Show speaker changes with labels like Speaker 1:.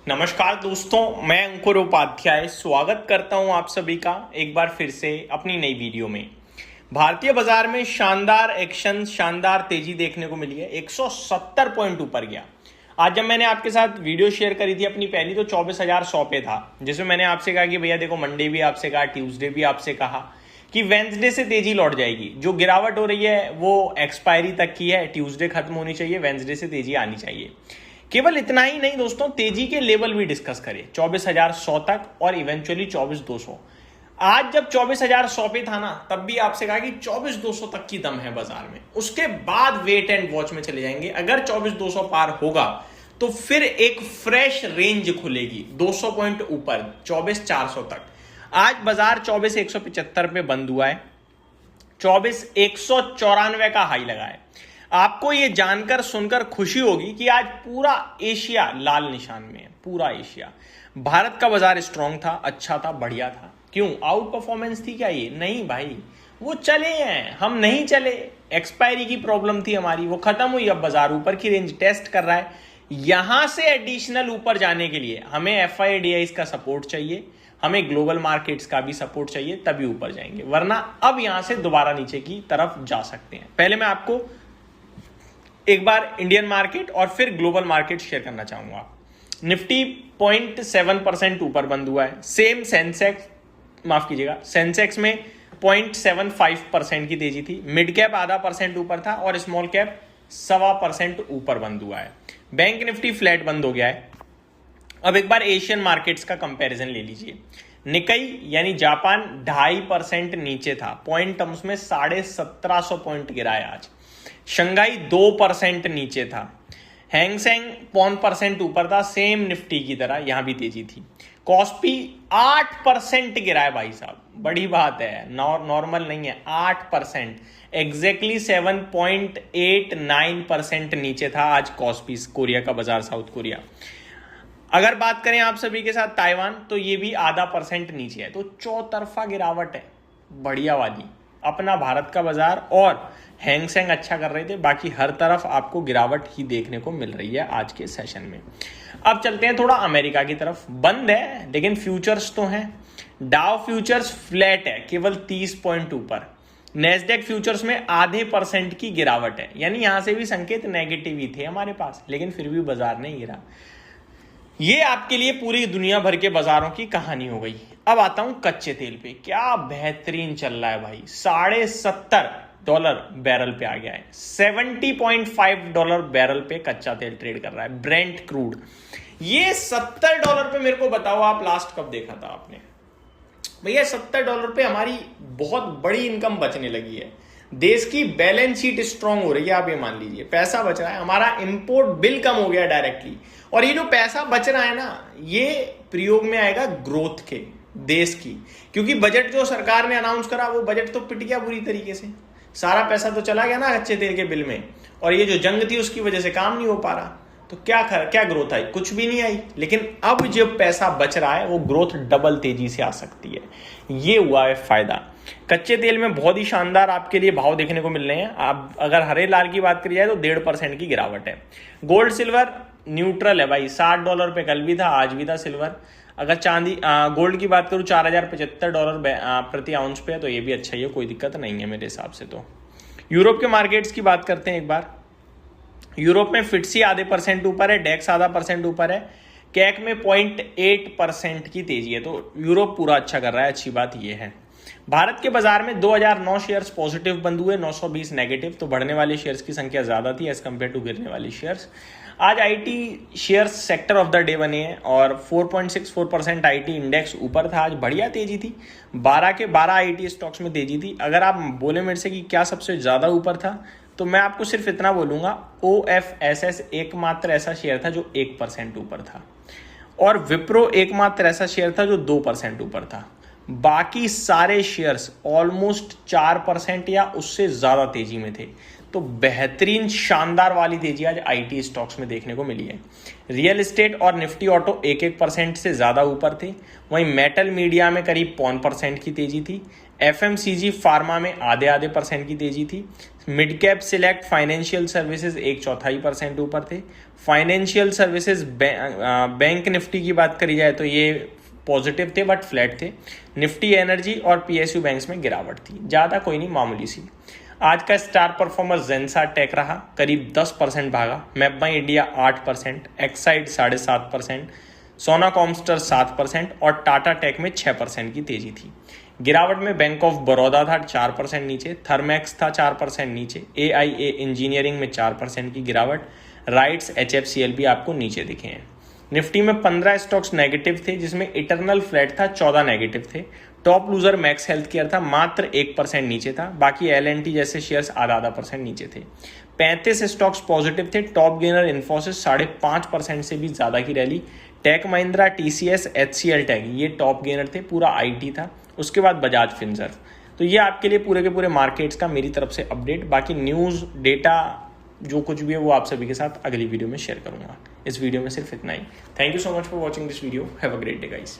Speaker 1: नमस्कार दोस्तों, मैं अंकुर उपाध्याय स्वागत करता हूं आप सभी का एक बार फिर से अपनी नई वीडियो में। भारतीय बाजार में शानदार एक्शन, शानदार तेजी देखने को मिली है। 170 पॉइंट ऊपर गया। आज जब मैंने आपके साथ वीडियो शेयर करी थी अपनी पहली, तो 24,100 पे था, जिसमें मैंने आपसे कहा कि भैया देखो, मंडे भी आपसे कहा, ट्यूसडे भी आपसे कहा कि वेंसडे से तेजी लौट जाएगी। जो गिरावट हो रही है वो एक्सपायरी तक की है, ट्यूसडे खत्म होनी चाहिए, वेंसडे से तेजी आनी चाहिए। केवल इतना ही नहीं दोस्तों, तेजी के लेवल भी डिस्कस करें 24,100 तक और इवेंचुअली 24,200। आज जब 24,100 पे था ना, तब भी आपसे कहा कि 24,200 तक की दम है बाजार में। उसके बाद वेट एंड वॉच में चले जाएंगे। अगर 24,200 पार होगा तो फिर एक फ्रेश रेंज खुलेगी 200 पॉइंट ऊपर 24,400 तक। आज बाजार 24,175 पे बंद हुआ है, 24,194 का हाई लगा है। आपको ये जानकर सुनकर खुशी होगी कि आज पूरा एशिया लाल निशान में है, पूरा एशिया। भारत का बाजार स्ट्रांग था, अच्छा था, बढ़िया था। क्यों? आउट परफॉर्मेंस थी क्या ये? नहीं भाई, वो चले हैं, हम नहीं चले। एक्सपायरी की प्रॉब्लम थी हमारी, वो खत्म हुई। अब बाजार ऊपर की रेंज टेस्ट कर रहा है। यहां से एडिशनल ऊपर जाने के लिए हमें एफआईडीआई का सपोर्ट चाहिए, हमें ग्लोबल मार्केट्स का भी सपोर्ट चाहिए, तभी ऊपर जाएंगे। वरना अब यहां से दोबारा नीचे की तरफ जा सकते हैं। पहले मैं आपको एक बार इंडियन मार्केट और फिर ग्लोबल मार्केट शेयर करना चाहूंगा। निफ्टी 0.7% ऊपर बंद हुआ है। सेम सेंसेक्स, माफ कीजिएगा, सेंसेक्स में 0.75% की तेजी थी। मिड कैप आधा % ऊपर था और स्मॉल कैप 1.25% ऊपर बंद हुआ है। बैंक निफ्टी फ्लैट बंद हो गया है। अब एक बार एशियन मार्केट्स का कंपैरिजन ले लीजिए। निकाई यानी जापान 2.5% नीचे था, पॉइंट टर्म्स में 1750 पॉइंट गिरा है आज। शंघाई 2% नीचे था। हैंगसेंग 0.5% ऊपर था, सेम निफ्टी की तरह, यहां भी तेजी थी। कॉस्पी 8% गिरा है भाई साहब, बड़ी बात है, नॉर्मल नहीं है। 8%, एग्जैक्टली 7.89% नीचे था आज कॉस्पी, कोरिया का बाजार, साउथ कोरिया। अगर बात करें आप सभी के साथ ताइवान, तो ये भी आधा % नीचे है। तो चौतरफा गिरावट है, बढ़िया वाली। अपना भारत का बाजार और हैंगसेंग अच्छा कर रहे थे, बाकी हर तरफ आपको गिरावट ही देखने को मिल रही है आज के सेशन में। अब चलते हैं थोड़ा अमेरिका की तरफ। बंद है लेकिन फ्यूचर्स तो हैं। डाउ फ्यूचर्स फ्लैट है, केवल 30 पॉइंट ऊपर। नेस्डेक फ्यूचर्स में आधे % की गिरावट है, यानी यहां से भी संकेत नेगेटिव ही थे हमारे पास, लेकिन फिर भी बाजार नहीं गिरा। ये आपके लिए पूरी दुनिया भर के बाजारों की कहानी हो गई। अब आता हूं कच्चे तेल पे। क्या बेहतरीन चल रहा है भाई, $70 बैरल पे आ गया है। $70.5 बैरल पे कच्चा तेल ट्रेड कर रहा है, ब्रेंट क्रूड। ये $70 पे मेरे को बताओ, आप लास्ट कब देखा था आपने? भैया $70 पे हमारी बहुत बड़ी इनकम बचने लगी है। देश की बैलेंस शीट स्ट्रांग हो रही है। आप ये मान लीजिए, पैसा बच रहा है, हमारा इंपोर्ट बिल कम हो गया डायरेक्टली। और ये जो पैसा बच रहा है ना, ये प्रयोग में आएगा ग्रोथ के, देश की। क्योंकि बजट जो सरकार ने अनाउंस करा, वो बजट तो पिट गया बुरी तरीके से। सारा पैसा तो चला गया ना कच्चे तेल के बिल में, और ये जो जंग थी उसकी वजह से काम नहीं हो पा रहा। तो क्या ग्रोथ आई? कुछ भी नहीं आई। लेकिन अब जो पैसा बच रहा है, वो ग्रोथ डबल तेजी से आ सकती है। ये हुआ है फायदा। कच्चे तेल में बहुत ही शानदार आपके लिए भाव देखने को मिल रहे हैं। आप अगर हरे लाल की बात करी जाए तो 1.5% की गिरावट है। गोल्ड सिल्वर न्यूट्रल है भाई, $60 पे कल भी था, आज भी था सिल्वर। अगर चांदी गोल्ड की बात करूं, $4,075 प्रति आउंस पे है, तो ये भी अच्छा ही है, कोई दिक्कत नहीं है मेरे हिसाब से। तो यूरोप के मार्केट्स की बात करते हैं एक बार। यूरोप में फिट्सी आधे % ऊपर है, डेक्स आधा % ऊपर है, कैक में 0.8% की तेजी है। तो यूरोप पूरा अच्छा कर रहा है, अच्छी बात यह है। भारत के बाजार में 2009 शेयर्स पॉजिटिव बंद हुए, 920 नेगेटिव। तो बढ़ने वाले शेयर्स की संख्या ज्यादा थी एज कंपेयर टू गिरने वाली शेयर्स। आज IT shares sector of the day बने हैं और 4.64% आईटी इंडेक्स ऊपर था। आज बढ़िया तेजी थी, 12 के 12 आईटी स्टॉक्स में तेजी थी। अगर आप बोले मेरे से कि क्या सबसे ज्यादा ऊपर था, तो मैं आपको सिर्फ इतना बोलूंगा, OFSS एकमात्र ऐसा शेयर था जो 1% ऊपर था, और विप्रो एकमात्र ऐसा शेयर था जो 2% ऊपर था। बाकी सारे शेयर्स ऑलमोस्ट 4% या उससे ज्यादा तेजी में थे। तो बेहतरीन शानदार वाली तेजी आज आईटी स्टॉक्स में देखने को मिली है। रियल एस्टेट और निफ्टी ऑटो 1% से ज्यादा ऊपर थे। वहीं मेटल मीडिया में करीब 0.5% की तेजी थी। FMCG फार्मा में आधे आधे % की तेजी थी। Mid cap select financial services 1/4% ऊपर थे। फाइनेंशियल सर्विसेज बैंक निफ्टी की बात करी जाए तो ये पॉजिटिव थे बट फ्लैट थे। निफ्टी एनर्जी और PSU बैंक्स में गिरावट थी, ज़्यादा कोई नहीं, मामूली सी। आज का स्टार परफॉर्मर जेंसा टेक रहा, करीब 10% भागा। मैपबाई इंडिया 8%, एक्साइड 7.5%, सोना कॉमस्टर 7% और टाटा टेक में 6% की तेजी थी। गिरावट में बैंक ऑफ बड़ौदा था 4% नीचे, थर्मैक्स था 4% नीचे, AIA इंजीनियरिंग में 4% की गिरावट, राइट्स HFCL भी आपको नीचे दिखे हैं। निफ्टी में 15 स्टॉक्स नेगेटिव थे, जिसमें इटरनल फ्लैट था, 14 नेगेटिव थे। Top loser max health care था, मात्र 1% नीचे था। बाकी LNT जैसे शेयर्स आधा % नीचे थे। 35 स्टॉक्स पॉजिटिव थे। टॉप गेनर इन्फोसिस 5.5% से भी ज्यादा की रैली। Tech Mahindra, TCS, HCL tech ये टॉप गेनर थे, पूरा IT था। उसके बाद बजाज फिनसर्व। तो ये आपके लिए पूरे के पूरे मार्केट्स का मेरी तरफ से अपडेट। बाकी न्यूज़ डेटा जो कुछ भी है वो आप सभी के साथ अगली वीडियो में शेयर करूंगा। इस वीडियो में सिर्फ इतना ही। Thank you so much for watching this video. Have a great day guys.